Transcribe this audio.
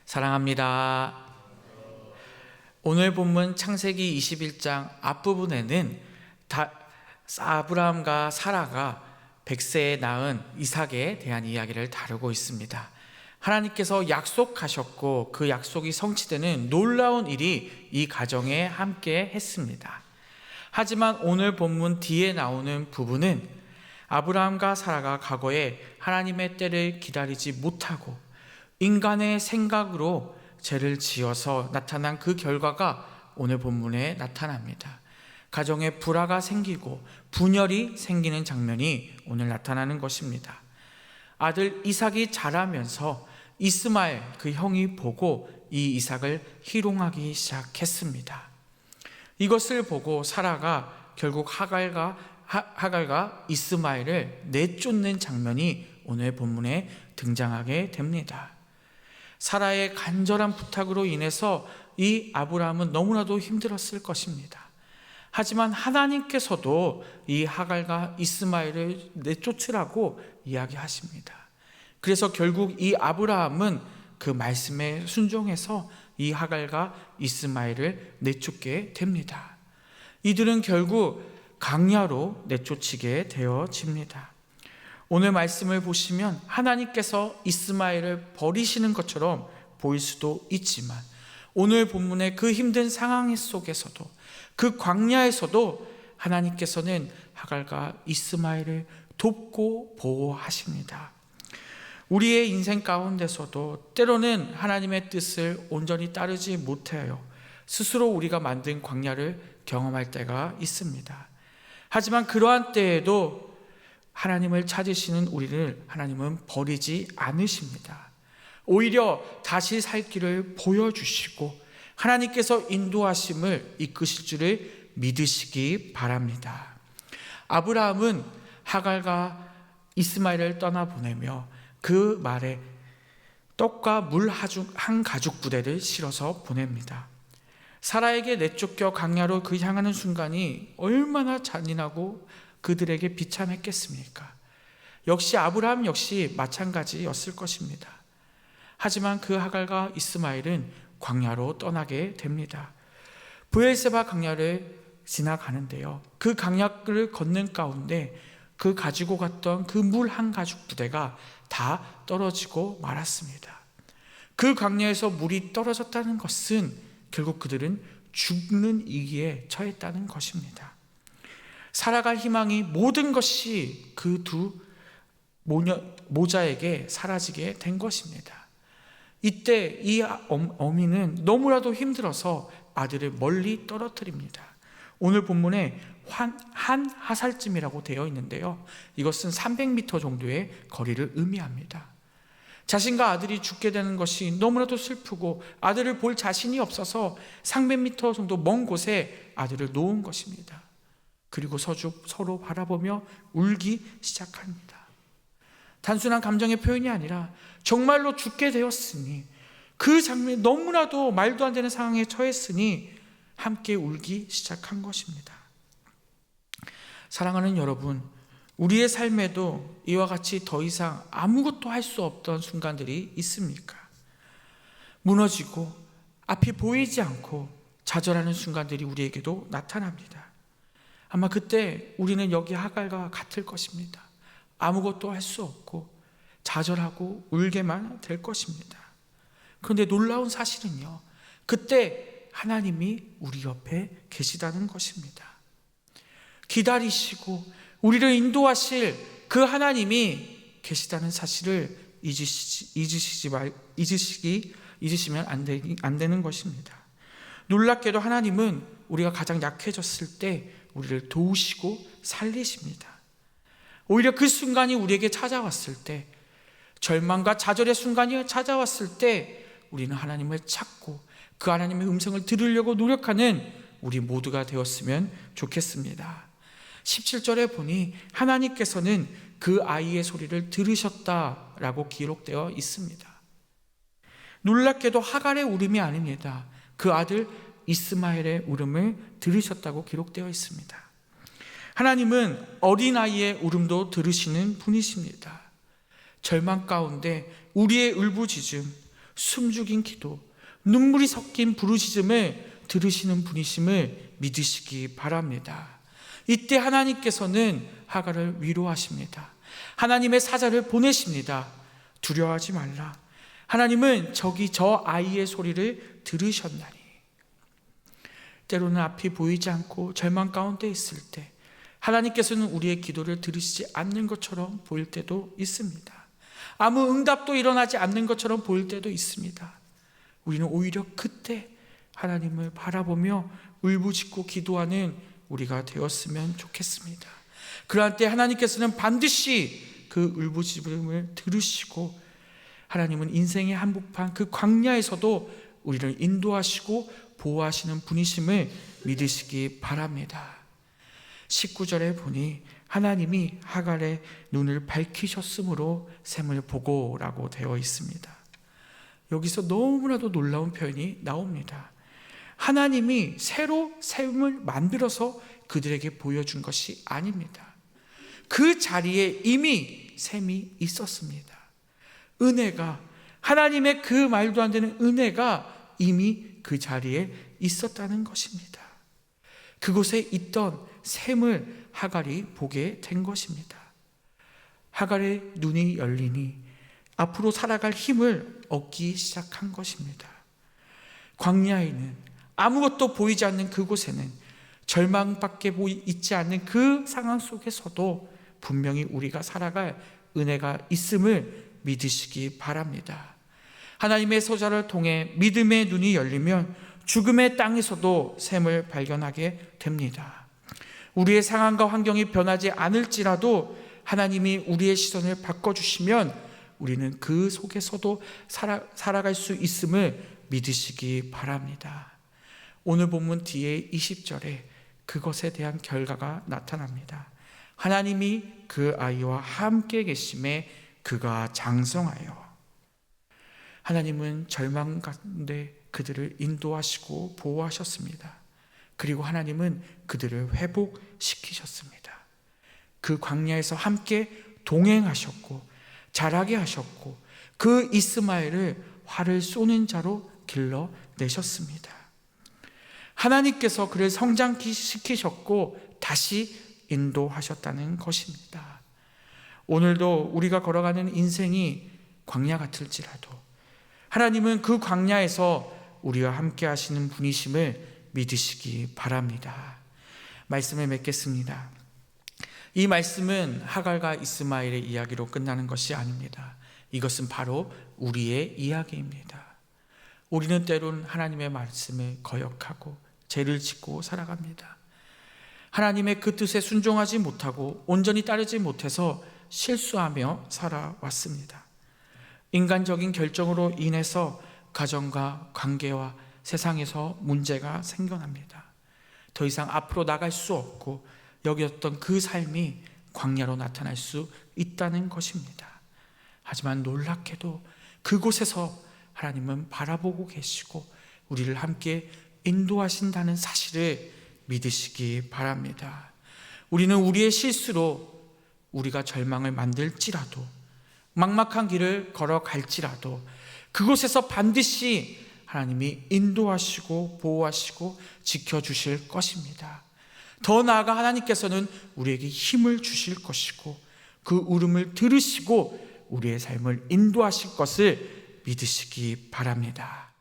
사랑합니다. 오늘 본문 창세기 21장 앞부분에는 아브라함과 사라가 100세에 낳은 이삭에 대한 이야기를 다루고 있습니다. 하나님께서 약속하셨고 그 약속이 성취되는 놀라운 일이 이 가정에 함께 했습니다. 하지만 오늘 본문 뒤에 나오는 부분은 아브라함과 사라가 과거에 하나님의 때를 기다리지 못하고 인간의 생각으로 죄를 지어서 나타난 그 결과가 오늘 본문에 나타납니다. 가정에 불화가 생기고 분열이 생기는 장면이 오늘 나타나는 것입니다. 아들 이삭이 자라면서 이스마엘 그 형이 보고 이 이삭을 희롱하기 시작했습니다. 이것을 보고 사라가 결국 하갈과 이스마엘을 내쫓는 장면이 오늘 본문에 등장하게 됩니다. 사라의 간절한 부탁으로 인해서 이 아브라함은 너무나도 힘들었을 것입니다. 하지만 하나님께서도 이 하갈과 이스마엘을 내쫓으라고 이야기하십니다. 그래서 결국 이 아브라함은 그 말씀에 순종해서 이 하갈과 이스마엘을 내쫓게 됩니다. 이들은 결국 광야로 내쫓히게 되어집니다. 오늘 말씀을 보시면 하나님께서 이스마엘을 버리시는 것처럼 보일 수도 있지만 오늘 본문의 그 힘든 상황 속에서도 그 광야에서도 하나님께서는 하갈과 이스마엘을 돕고 보호하십니다. 우리의 인생 가운데서도 때로는 하나님의 뜻을 온전히 따르지 못해요. 스스로 우리가 만든 광야를 경험할 때가 있습니다. 하지만 그러한 때에도 하나님을 찾으시는 우리를 하나님은 버리지 않으십니다. 오히려 다시 살 길을 보여주시고 하나님께서 인도하심을 이끄실 줄을 믿으시기 바랍니다. 아브라함은 하갈과 이스마엘을 떠나보내며 그 말에 떡과 물 한 가죽 부대를 실어서 보냅니다. 사라에게 내쫓겨 광야로 향하는 순간이 얼마나 잔인하고 그들에게 비참했겠습니까? 역시 아브라함 역시 마찬가지였을 것입니다. 하지만 그 하갈과 이스마엘은 광야로 떠나게 됩니다. 브엘세바 광야를 지나가는데요, 그 광야를 걷는 가운데 그 가지고 갔던 그 물 한 가죽 부대가 다 떨어지고 말았습니다. 그 광야에서 물이 떨어졌다는 것은 결국 그들은 죽는 위기에 처했다는 것입니다. 살아갈 희망이 모든 것이 그 두 모자에게 사라지게 된 것입니다. 이때 이 어미는 너무나도 힘들어서 아들을 멀리 떨어뜨립니다. 오늘 본문에 한 하살쯤이라고 되어 있는데요, 이것은 300m 정도의 거리를 의미합니다. 자신과 아들이 죽게 되는 것이 너무나도 슬프고 아들을 볼 자신이 없어서 300m 정도 먼 곳에 아들을 놓은 것입니다. 그리고 서로 바라보며 울기 시작합니다. 단순한 감정의 표현이 아니라 정말로 죽게 되었으니, 그 장면이 너무나도 말도 안 되는 상황에 처했으니 함께 울기 시작한 것입니다. 사랑하는 여러분, 우리의 삶에도 이와 같이 더 이상 아무것도 할 수 없던 순간들이 있습니까? 무너지고 앞이 보이지 않고 좌절하는 순간들이 우리에게도 나타납니다. 아마 그때 우리는 여기 하갈과 같을 것입니다. 아무것도 할 수 없고 좌절하고 울게만 될 것입니다. 그런데 놀라운 사실은요, 그때 하나님이 우리 옆에 계시다는 것입니다. 기다리시고 우리를 인도하실 그 하나님이 계시다는 사실을 잊으시면 안 되는 것입니다. 놀랍게도 하나님은 우리가 가장 약해졌을 때 우리를 도우시고 살리십니다. 오히려 그 순간이 우리에게 찾아왔을 때, 절망과 좌절의 순간이 찾아왔을 때 우리는 하나님을 찾고 그 하나님의 음성을 들으려고 노력하는 우리 모두가 되었으면 좋겠습니다. 17절에 보니 하나님께서는 그 아이의 소리를 들으셨다라고 기록되어 있습니다. 놀랍게도 하갈의 울음이 아닙니다. 그 아들 이스마엘의 울음을 들으셨다고 기록되어 있습니다. 하나님은 어린아이의 울음도 들으시는 분이십니다. 절망 가운데 우리의 울부짖음, 숨죽인 기도, 눈물이 섞인 부르짖음을 들으시는 분이심을 믿으시기 바랍니다. 이때 하나님께서는 하갈을 위로하십니다. 하나님의 사자를 보내십니다. 두려워하지 말라. 하나님은 저기 저 아이의 소리를 들으셨나니. 때로는 앞이 보이지 않고 절망 가운데 있을 때 하나님께서는 우리의 기도를 들으시지 않는 것처럼 보일 때도 있습니다. 아무 응답도 일어나지 않는 것처럼 보일 때도 있습니다. 우리는 오히려 그때 하나님을 바라보며 울부짖고 기도하는 우리가 되었으면 좋겠습니다. 그러한 때 하나님께서는 반드시 그 울부짖음을 들으시고 하나님은 인생의 한복판 그 광야에서도 우리를 인도하시고 보호하시는 분이심을 믿으시기 바랍니다. 19절에 보니 하나님이 하갈의 눈을 밝히셨으므로 샘을 보고라고 되어 있습니다. 여기서 너무나도 놀라운 표현이 나옵니다. 하나님이 새로 샘을 만들어서 그들에게 보여준 것이 아닙니다. 그 자리에 이미 샘이 있었습니다. 은혜가, 하나님의 그 말도 안 되는 은혜가 이미 그 자리에 있었다는 것입니다. 그곳에 있던 샘을 하갈이 보게 된 것입니다. 하갈의 눈이 열리니 앞으로 살아갈 힘을 얻기 시작한 것입니다. 광야에는 아무것도 보이지 않는 그곳에는 절망밖에 있지 않는 그 상황 속에서도 분명히 우리가 살아갈 은혜가 있음을 믿으시기 바랍니다. 하나님의 소자를 통해 믿음의 눈이 열리면 죽음의 땅에서도 샘을 발견하게 됩니다. 우리의 상황과 환경이 변하지 않을지라도 하나님이 우리의 시선을 바꿔주시면 우리는 그 속에서도 살아갈 수 있음을 믿으시기 바랍니다. 오늘 본문 뒤에 20절에 그것에 대한 결과가 나타납니다. 하나님이 그 아이와 함께 계심에 그가 장성하여. 하나님은 절망 가운데 그들을 인도하시고 보호하셨습니다. 그리고 하나님은 그들을 회복시키셨습니다. 그 광야에서 함께 동행하셨고 자라게 하셨고 그 이스마엘을 활을 쏘는 자로 길러내셨습니다. 하나님께서 그를 성장시키셨고 다시 인도하셨다는 것입니다. 오늘도 우리가 걸어가는 인생이 광야 같을지라도 하나님은 그 광야에서 우리와 함께 하시는 분이심을 믿으시기 바랍니다. 말씀을 맺겠습니다. 이 말씀은 하갈과 이스마엘의 이야기로 끝나는 것이 아닙니다. 이것은 바로 우리의 이야기입니다. 우리는 때론 하나님의 말씀을 거역하고 죄를 짓고 살아갑니다. 하나님의 그 뜻에 순종하지 못하고 온전히 따르지 못해서 실수하며 살아왔습니다. 인간적인 결정으로 인해서 가정과 관계와 세상에서 문제가 생겨납니다. 더 이상 앞으로 나갈 수 없고 여겼던 그 삶이 광야로 나타날 수 있다는 것입니다. 하지만 놀랍게도 그곳에서 하나님은 바라보고 계시고 우리를 함께 인도하신다는 사실을 믿으시기 바랍니다. 우리는 우리의 실수로 우리가 절망을 만들지라도 막막한 길을 걸어갈지라도 그곳에서 반드시 하나님이 인도하시고 보호하시고 지켜주실 것입니다. 더 나아가 하나님께서는 우리에게 힘을 주실 것이고 그 울음을 들으시고 우리의 삶을 인도하실 것을 믿으시기 바랍니다.